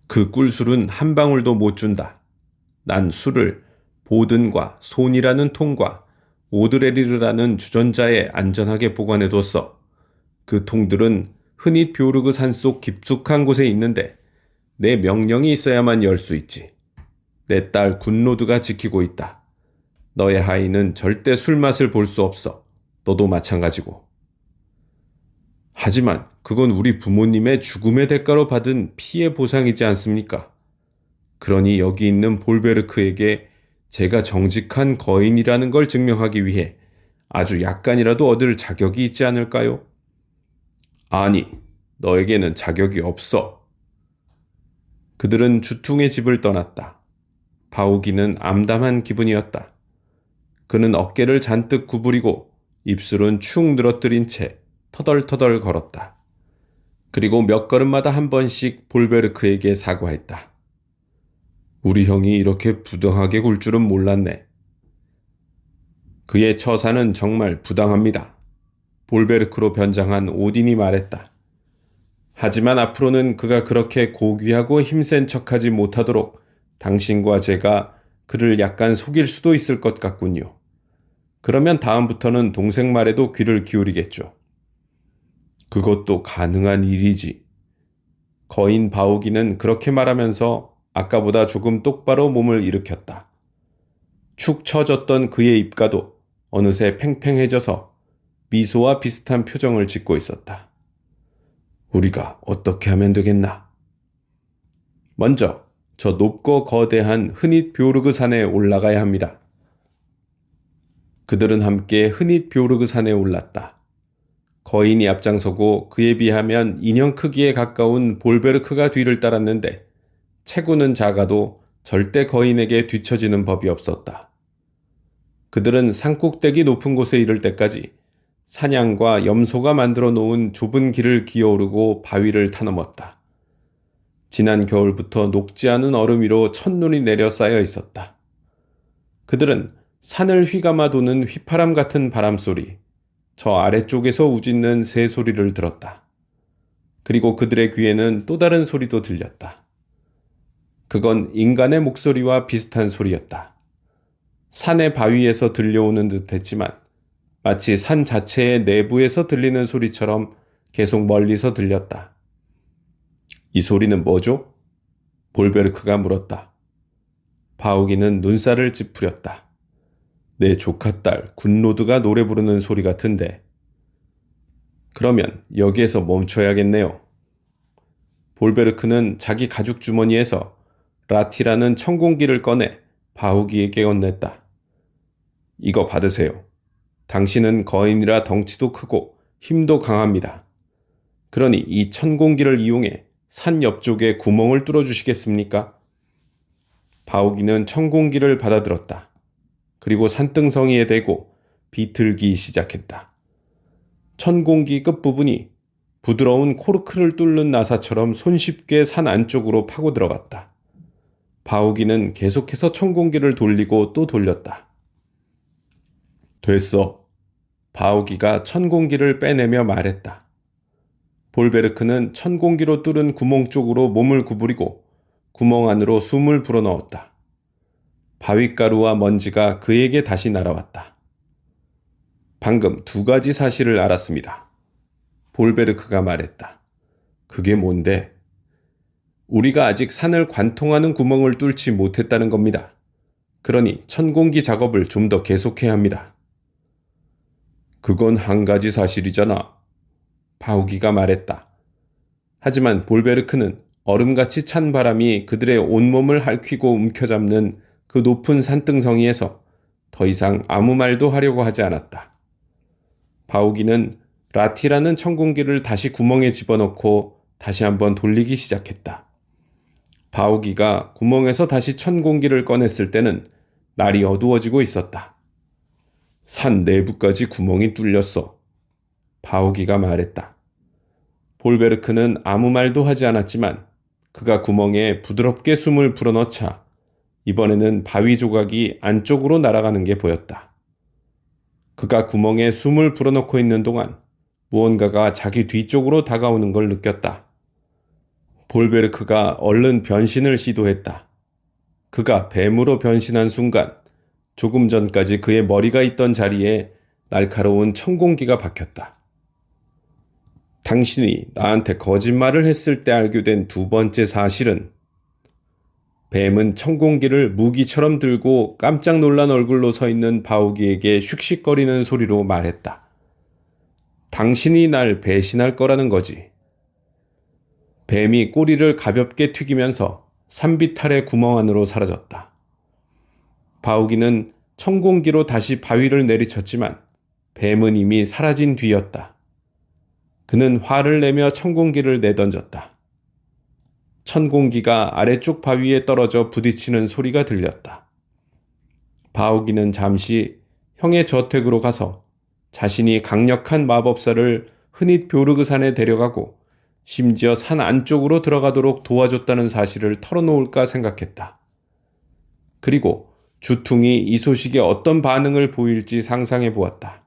그 꿀술은 한 방울도 못 준다. 난 술을 보든과 손이라는 통과 오드레리르라는 주전자에 안전하게 보관해뒀어. 그 통들은 흔히 벼르그 산속 깊숙한 곳에 있는데 내 명령이 있어야만 열 수 있지. 내 딸 굿로드가 지키고 있다. 너의 하인은 절대 술맛을 볼 수 없어. 너도 마찬가지고. 하지만 그건 우리 부모님의 죽음의 대가로 받은 피해 보상이지 않습니까? 그러니 여기 있는 볼베르크에게 제가 정직한 거인이라는 걸 증명하기 위해 아주 약간이라도 얻을 자격이 있지 않을까요? 아니, 너에게는 자격이 없어. 그들은 주퉁의 집을 떠났다. 바우기는 암담한 기분이었다. 그는 어깨를 잔뜩 구부리고 입술은 축 늘어뜨린 채 터덜터덜 걸었다. 그리고 몇 걸음마다 한 번씩 볼베르크에게 사과했다. 우리 형이 이렇게 부당하게 굴 줄은 몰랐네. 그의 처사는 정말 부당합니다. 볼베르크로 변장한 오딘이 말했다. 하지만 앞으로는 그가 그렇게 고귀하고 힘센 척하지 못하도록 당신과 제가 그를 약간 속일 수도 있을 것 같군요. 그러면 다음부터는 동생 말에도 귀를 기울이겠죠. 그것도 가능한 일이지. 거인 바우기는 그렇게 말하면서 아까보다 조금 똑바로 몸을 일으켰다. 축 처졌던 그의 입가도 어느새 팽팽해져서 미소와 비슷한 표정을 짓고 있었다. 우리가 어떻게 하면 되겠나? 먼저 저 높고 거대한 흔히 벼르그 산에 올라가야 합니다. 그들은 함께 흔히 벼르그 산에 올랐다. 거인이 앞장서고 그에 비하면 인형 크기에 가까운 볼베르크가 뒤를 따랐는데 체구는 작아도 절대 거인에게 뒤처지는 법이 없었다. 그들은 산꼭대기 높은 곳에 이를 때까지 사냥과 염소가 만들어 놓은 좁은 길을 기어오르고 바위를 타넘었다. 지난 겨울부터 녹지 않은 얼음 위로 첫눈이 내려 쌓여 있었다. 그들은 산을 휘감아 도는 휘파람 같은 바람소리, 저 아래쪽에서 우짖는 새 소리를 들었다. 그리고 그들의 귀에는 또 다른 소리도 들렸다. 그건 인간의 목소리와 비슷한 소리였다. 산의 바위에서 들려오는 듯 했지만 마치 산 자체의 내부에서 들리는 소리처럼 계속 멀리서 들렸다. 이 소리는 뭐죠? 볼베르크가 물었다. 바우기는 눈살을 찌푸렸다. 내 조카딸 굿로드가 노래 부르는 소리 같은데. 그러면 여기에서 멈춰야겠네요. 볼베르크는 자기 가죽 주머니에서 라티라는 천공기를 꺼내 바우기에게 건넸다. 이거 받으세요. 당신은 거인이라 덩치도 크고 힘도 강합니다. 그러니 이 천공기를 이용해 산 옆쪽에 구멍을 뚫어주시겠습니까? 바우기는 천공기를 받아들었다. 그리고 산등성이에 대고 비틀기 시작했다. 천공기 끝부분이 부드러운 코르크를 뚫는 나사처럼 손쉽게 산 안쪽으로 파고 들어갔다. 바우기는 계속해서 천공기를 돌리고 또 돌렸다. 됐어. 바우기가 천공기를 빼내며 말했다. 볼베르크는 천공기로 뚫은 구멍 쪽으로 몸을 구부리고 구멍 안으로 숨을 불어넣었다. 바윗가루와 먼지가 그에게 다시 날아왔다. 방금 두 가지 사실을 알았습니다. 볼베르크가 말했다. 그게 뭔데? 우리가 아직 산을 관통하는 구멍을 뚫지 못했다는 겁니다. 그러니 천공기 작업을 좀 더 계속해야 합니다. 그건 한 가지 사실이잖아. 바우기가 말했다. 하지만 볼베르크는 얼음같이 찬 바람이 그들의 온몸을 핥히고 움켜잡는 그 높은 산등성이에서 더 이상 아무 말도 하려고 하지 않았다. 바우기는 라티라는 천공기를 다시 구멍에 집어넣고 다시 한번 돌리기 시작했다. 바우기가 구멍에서 다시 천공기를 꺼냈을 때는 날이 어두워지고 있었다. 산 내부까지 구멍이 뚫렸어. 바우기가 말했다. 볼베르크는 아무 말도 하지 않았지만 그가 구멍에 부드럽게 숨을 불어넣자 이번에는 바위 조각이 안쪽으로 날아가는 게 보였다. 그가 구멍에 숨을 불어넣고 있는 동안 무언가가 자기 뒤쪽으로 다가오는 걸 느꼈다. 볼베르크가 얼른 변신을 시도했다. 그가 뱀으로 변신한 순간 조금 전까지 그의 머리가 있던 자리에 날카로운 천공기가 박혔다. 당신이 나한테 거짓말을 했을 때 알게 된 두 번째 사실은 뱀은 천공기를 무기처럼 들고 깜짝 놀란 얼굴로 서 있는 바우기에게 슉슉거리는 소리로 말했다. 당신이 날 배신할 거라는 거지. 뱀이 꼬리를 가볍게 튀기면서 산비탈의 구멍 안으로 사라졌다. 바우기는 천공기로 다시 바위를 내리쳤지만 뱀은 이미 사라진 뒤였다. 그는 화를 내며 천공기를 내던졌다. 천공기가 아래쪽 바위에 떨어져 부딪히는 소리가 들렸다. 바우기는 잠시 형의 저택으로 가서 자신이 강력한 마법사를 흔히 벼르그산에 데려가고 심지어 산 안쪽으로 들어가도록 도와줬다는 사실을 털어놓을까 생각했다. 그리고 주퉁이 이 소식에 어떤 반응을 보일지 상상해 보았다.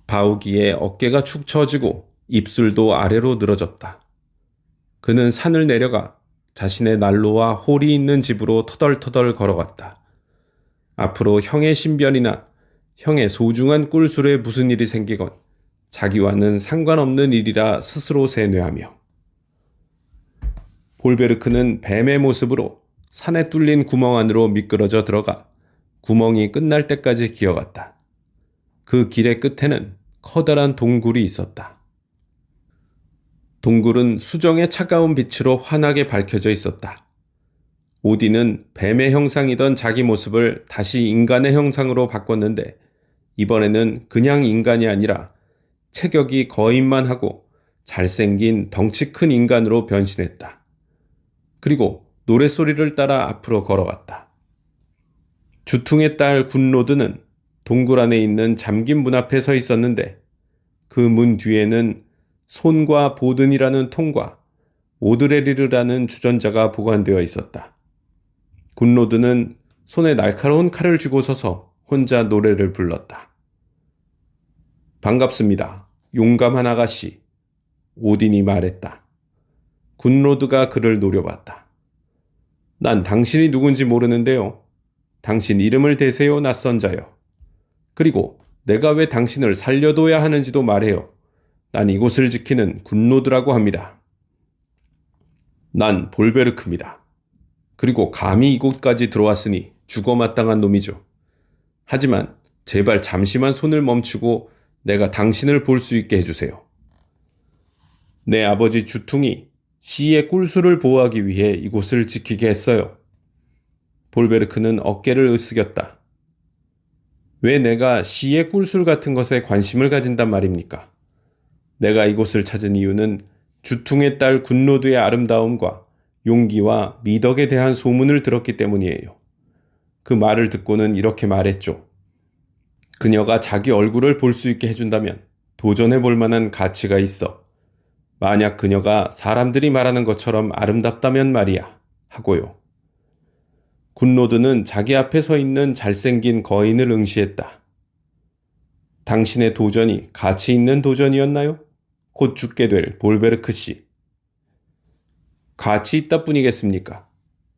바우기의 어깨가 축 처지고 입술도 아래로 늘어졌다. 그는 산을 내려가 자신의 난로와 홀이 있는 집으로 터덜터덜 걸어갔다. 앞으로 형의 신변이나 형의 소중한 꿀술에 무슨 일이 생기건 자기와는 상관없는 일이라 스스로 세뇌하며 볼베르크는 뱀의 모습으로 산에 뚫린 구멍 안으로 미끄러져 들어가 구멍이 끝날 때까지 기어갔다. 그 길의 끝에는 커다란 동굴이 있었다. 동굴은 수정의 차가운 빛으로 환하게 밝혀져 있었다. 오딘은 뱀의 형상이던 자기 모습을 다시 인간의 형상으로 바꿨는데 이번에는 그냥 인간이 아니라 체격이 거인만 하고 잘생긴 덩치 큰 인간으로 변신했다. 그리고 노랫소리를 따라 앞으로 걸어갔다. 주퉁의 딸 굿로드는 동굴 안에 있는 잠긴 문 앞에 서 있었는데 그 문 뒤에는 손과 보든이라는 통과 오드레리르라는 주전자가 보관되어 있었다. 굿로드는 손에 날카로운 칼을 쥐고 서서 혼자 노래를 불렀다. 반갑습니다. 용감한 아가씨. 오딘이 말했다. 굿로드가 그를 노려봤다. 난 당신이 누군지 모르는데요. 당신 이름을 대세요, 낯선 자여. 그리고 내가 왜 당신을 살려둬야 하는지도 말해요. 난 이곳을 지키는 굿로드라고 합니다. 난 볼베르크입니다. 그리고 감히 이곳까지 들어왔으니 죽어마땅한 놈이죠. 하지만 제발 잠시만 손을 멈추고 내가 당신을 볼 수 있게 해주세요. 내 아버지 주퉁이 시의 꿀수를 보호하기 위해 이곳을 지키게 했어요. 볼베르크는 어깨를 으쓱였다. 왜 내가 시의 꿀술 같은 것에 관심을 가진단 말입니까? 내가 이곳을 찾은 이유는 주퉁의 딸 군로드의 아름다움과 용기와 미덕에 대한 소문을 들었기 때문이에요. 그 말을 듣고는 이렇게 말했죠. 그녀가 자기 얼굴을 볼 수 있게 해준다면 도전해 볼 만한 가치가 있어. 만약 그녀가 사람들이 말하는 것처럼 아름답다면 말이야. 하고요. 군로드는 자기 앞에 서 있는 잘생긴 거인을 응시했다. 당신의 도전이 가치 있는 도전이었나요? 곧 죽게 될 볼베르크 씨. 가치 있다 뿐이겠습니까?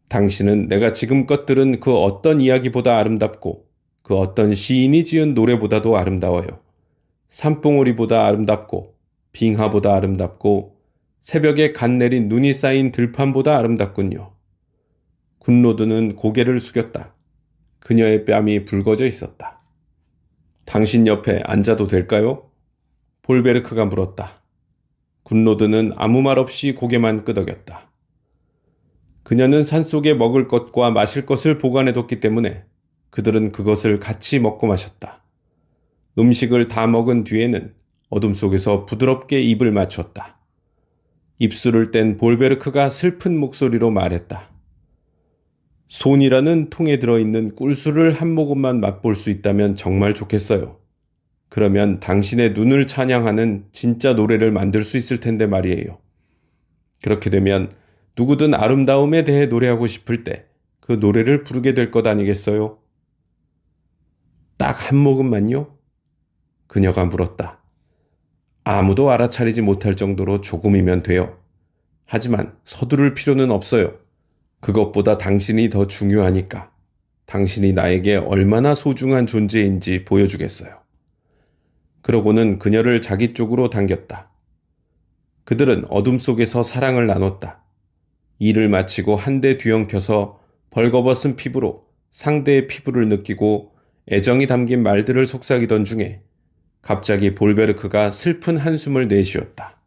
당신은 내가 지금껏 들은 그 어떤 이야기보다 아름답고 그 어떤 시인이 지은 노래보다도 아름다워요. 산봉우리보다 아름답고 빙하보다 아름답고 새벽에 갓 내린 눈이 쌓인 들판보다 아름답군요. 군로드는 고개를 숙였다. 그녀의 뺨이 붉어져 있었다. 당신 옆에 앉아도 될까요? 볼베르크가 물었다. 군로드는 아무 말 없이 고개만 끄덕였다. 그녀는 산속에 먹을 것과 마실 것을 보관해뒀기 때문에 그들은 그것을 같이 먹고 마셨다. 음식을 다 먹은 뒤에는 어둠 속에서 부드럽게 입을 맞췄다. 입술을 뗀 볼베르크가 슬픈 목소리로 말했다. 손이라는 통에 들어있는 꿀술을 한 모금만 맛볼 수 있다면 정말 좋겠어요. 그러면 당신의 눈을 찬양하는 진짜 노래를 만들 수 있을 텐데 말이에요. 그렇게 되면 누구든 아름다움에 대해 노래하고 싶을 때 그 노래를 부르게 될 것 아니겠어요? 딱 한 모금만요? 그녀가 물었다. 아무도 알아차리지 못할 정도로 조금이면 돼요. 하지만 서두를 필요는 없어요. 그것보다 당신이 더 중요하니까. 당신이 나에게 얼마나 소중한 존재인지 보여주겠어요. 그러고는 그녀를 자기 쪽으로 당겼다. 그들은 어둠 속에서 사랑을 나눴다. 일을 마치고 한데 뒤엉켜서 벌거벗은 피부로 상대의 피부를 느끼고 애정이 담긴 말들을 속삭이던 중에 갑자기 볼베르크가 슬픈 한숨을 내쉬었다.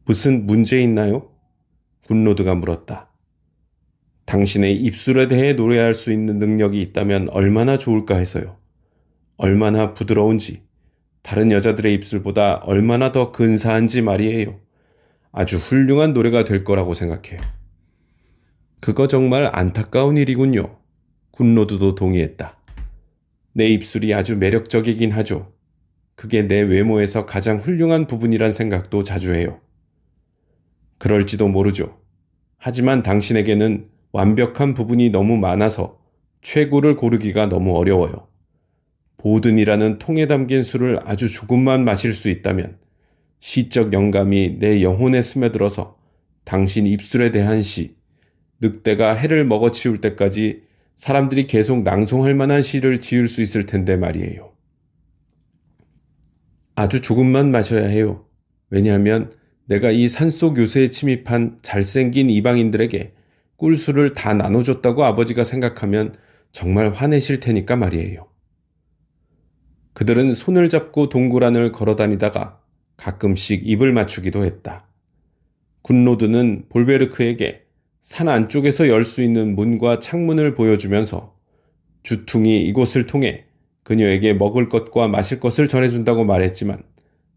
무슨 문제 있나요? 군로드가 물었다. 당신의 입술에 대해 노래할 수 있는 능력이 있다면 얼마나 좋을까 해서요. 얼마나 부드러운지, 다른 여자들의 입술보다 얼마나 더 근사한지 말이에요. 아주 훌륭한 노래가 될 거라고 생각해요. 그거 정말 안타까운 일이군요. 군로드도 동의했다. 내 입술이 아주 매력적이긴 하죠. 그게 내 외모에서 가장 훌륭한 부분이란 생각도 자주 해요. 그럴지도 모르죠. 하지만 당신에게는 완벽한 부분이 너무 많아서 최고를 고르기가 너무 어려워요. 보든이라는 통에 담긴 술을 아주 조금만 마실 수 있다면 시적 영감이 내 영혼에 스며들어서 당신 입술에 대한 시, 늑대가 해를 먹어치울 때까지 사람들이 계속 낭송할 만한 시를 지을 수 있을 텐데 말이에요. 아주 조금만 마셔야 해요. 왜냐하면 내가 이 산속 요새에 침입한 잘생긴 이방인들에게 꿀술을 다 나눠줬다고 아버지가 생각하면 정말 화내실 테니까 말이에요. 그들은 손을 잡고 동굴 안을 걸어다니다가 가끔씩 입을 맞추기도 했다. 군로드는 볼베르크에게 산 안쪽에서 열 수 있는 문과 창문을 보여주면서 주퉁이 이곳을 통해 그녀에게 먹을 것과 마실 것을 전해준다고 말했지만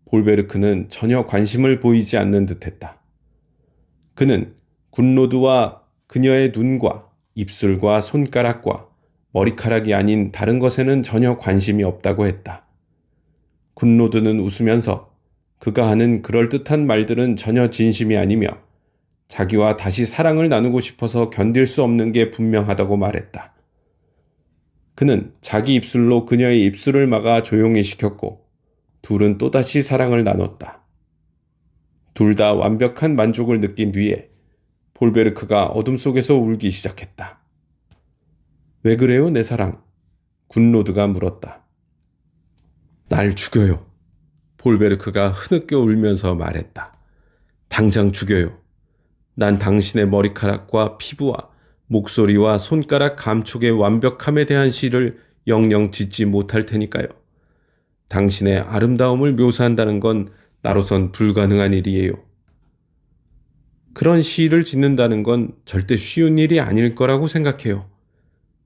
볼베르크는 전혀 관심을 보이지 않는 듯했다. 그는 군로드와 그녀의 눈과 입술과 손가락과 머리카락이 아닌 다른 것에는 전혀 관심이 없다고 했다. 군로드는 웃으면서 그가 하는 그럴듯한 말들은 전혀 진심이 아니며 자기와 다시 사랑을 나누고 싶어서 견딜 수 없는 게 분명하다고 말했다. 그는 자기 입술로 그녀의 입술을 막아 조용히 시켰고 둘은 또다시 사랑을 나눴다. 둘 다 완벽한 만족을 느낀 뒤에 볼베르크가 어둠 속에서 울기 시작했다. 왜 그래요, 내 사랑? 군로드가 물었다. 날 죽여요. 볼베르크가 흐느껴 울면서 말했다. 당장 죽여요. 난 당신의 머리카락과 피부와 목소리와 손가락 감촉의 완벽함에 대한 시를 영영 짓지 못할 테니까요. 당신의 아름다움을 묘사한다는 건 나로선 불가능한 일이에요. 그런 시를 짓는다는 건 절대 쉬운 일이 아닐 거라고 생각해요.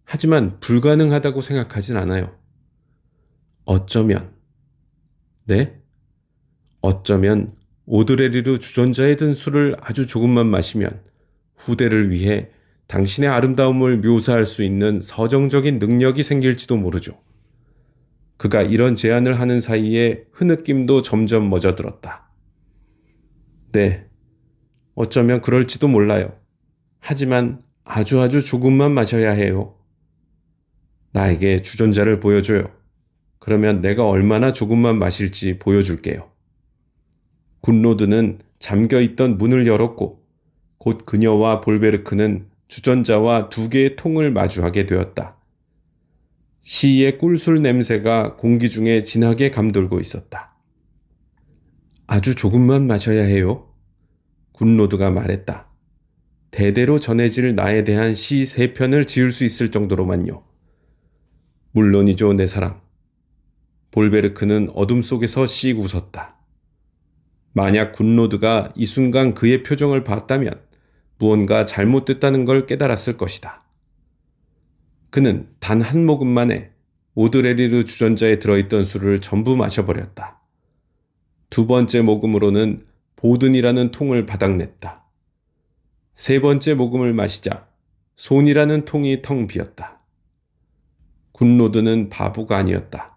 하지만 불가능하다고 생각하진 않아요. 어쩌면, 네? 어쩌면 오드레리르 주전자에 든 술을 아주 조금만 마시면 후대를 위해 당신의 아름다움을 묘사할 수 있는 서정적인 능력이 생길지도 모르죠. 그가 이런 제안을 하는 사이에 흐느낌도 점점 멎어들었다. 네, 어쩌면 그럴지도 몰라요. 하지만 아주 조금만 마셔야 해요. 나에게 주전자를 보여줘요. 그러면 내가 얼마나 조금만 마실지 보여줄게요. 굿로드는 잠겨있던 문을 열었고 곧 그녀와 볼베르크는 주전자와 2개의 통을 마주하게 되었다. 시의 꿀술 냄새가 공기 중에 진하게 감돌고 있었다. 아주 조금만 마셔야 해요. 굿로드가 말했다. 대대로 전해질 나에 대한 시 3편을 지을 수 있을 정도로만요. 물론이죠, 내 사랑. 볼베르크는 어둠 속에서 씩 웃었다. 만약 굿로드가 이 순간 그의 표정을 봤다면 무언가 잘못됐다는 걸 깨달았을 것이다. 그는 단 한 모금 만에 오드레리르 주전자에 들어있던 술을 전부 마셔버렸다. 2번째 모금으로는 보든이라는 통을 바닥냈다. 3번째 모금을 마시자 손이라는 통이 텅 비었다. 굿로드는 바보가 아니었다.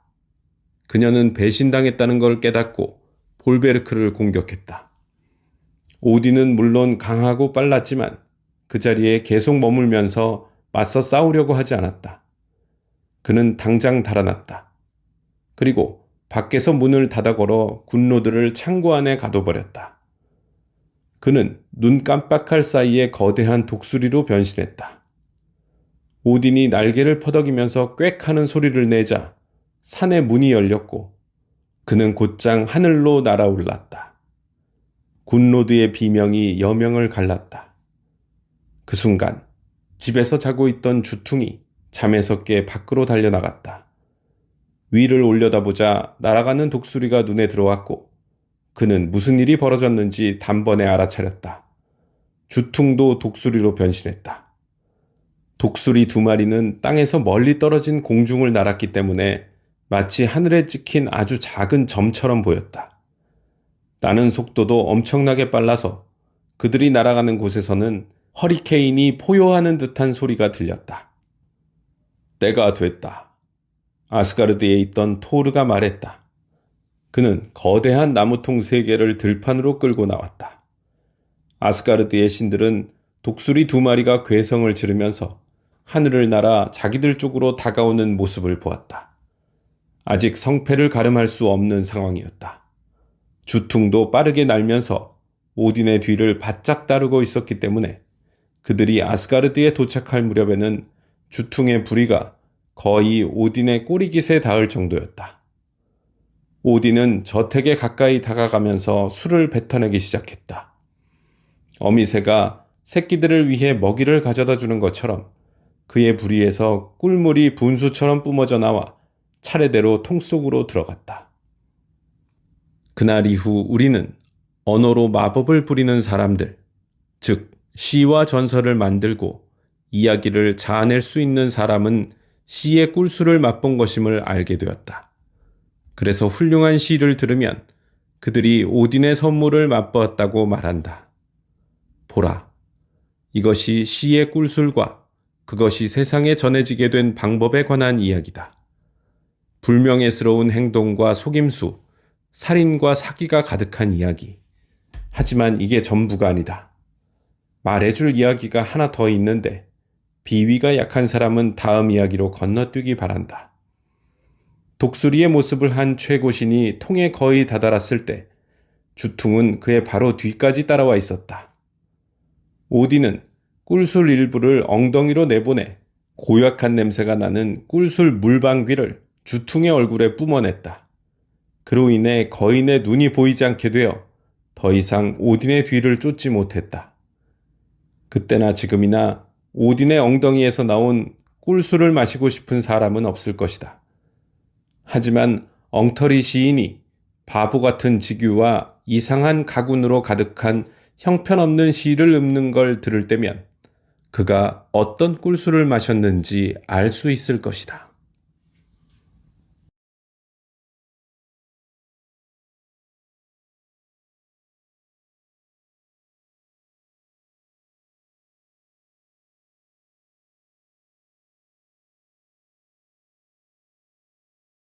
그녀는 배신당했다는 걸 깨닫고 볼베르크를 공격했다. 오딘은 물론 강하고 빨랐지만 그 자리에 계속 머물면서 맞서 싸우려고 하지 않았다. 그는 당장 달아났다. 그리고 밖에서 문을 닫아 걸어 굿로드를 창고 안에 가둬버렸다. 그는 눈 깜빡할 사이에 거대한 독수리로 변신했다. 오딘이 날개를 퍼덕이면서 꽥 하는 소리를 내자 산의 문이 열렸고 그는 곧장 하늘로 날아올랐다. 굿로드의 비명이 여명을 갈랐다. 그 순간 집에서 자고 있던 주퉁이 잠에서 깨 밖으로 달려나갔다. 위를 올려다보자 날아가는 독수리가 눈에 들어왔고 그는 무슨 일이 벌어졌는지 단번에 알아차렸다. 주퉁도 독수리로 변신했다. 독수리 2마리는 땅에서 멀리 떨어진 공중을 날았기 때문에 마치 하늘에 찍힌 아주 작은 점처럼 보였다. 나는 속도도 엄청나게 빨라서 그들이 날아가는 곳에서는 허리케인이 포효하는 듯한 소리가 들렸다. 때가 됐다. 아스가르드에 있던 토르가 말했다. 그는 거대한 나무통 3개를 들판으로 끌고 나왔다. 아스가르드의 신들은 독수리 2마리가 괴성을 지르면서 하늘을 날아 자기들 쪽으로 다가오는 모습을 보았다. 아직 성패를 가름할 수 없는 상황이었다. 주퉁도 빠르게 날면서 오딘의 뒤를 바짝 따르고 있었기 때문에 그들이 아스가르드에 도착할 무렵에는 주퉁의 부리가 거의 오딘의 꼬리깃에 닿을 정도였다. 오딘은 저택에 가까이 다가가면서 술을 뱉어내기 시작했다. 어미새가 새끼들을 위해 먹이를 가져다 주는 것처럼 그의 부리에서 꿀물이 분수처럼 뿜어져 나와 차례대로 통 속으로 들어갔다. 그날 이후 우리는 언어로 마법을 부리는 사람들, 즉 시와 전설을 만들고 이야기를 자아낼 수 있는 사람은 시의 꿀술을 맛본 것임을 알게 되었다. 그래서 훌륭한 시를 들으면 그들이 오딘의 선물을 맛보았다고 말한다. 보라, 이것이 시의 꿀술과 그것이 세상에 전해지게 된 방법에 관한 이야기다. 불명예스러운 행동과 속임수, 살인과 사기가 가득한 이야기. 하지만 이게 전부가 아니다. 말해줄 이야기가 하나 더 있는데 비위가 약한 사람은 다음 이야기로 건너뛰기 바란다. 독수리의 모습을 한 최고신이 통에 거의 다다랐을 때 주퉁은 그의 바로 뒤까지 따라와 있었다. 오딘은 꿀술 일부를 엉덩이로 내보내 고약한 냄새가 나는 꿀술 물방귀를 주퉁의 얼굴에 뿜어냈다. 그로 인해 거인의 눈이 보이지 않게 되어 더 이상 오딘의 뒤를 쫓지 못했다. 그때나 지금이나 오딘의 엉덩이에서 나온 꿀술을 마시고 싶은 사람은 없을 것이다. 하지만 엉터리 시인이 바보 같은 직유와 이상한 가군으로 가득한 형편없는 시를 읊는 걸 들을 때면 그가 어떤 꿀술을 마셨는지 알 수 있을 것이다.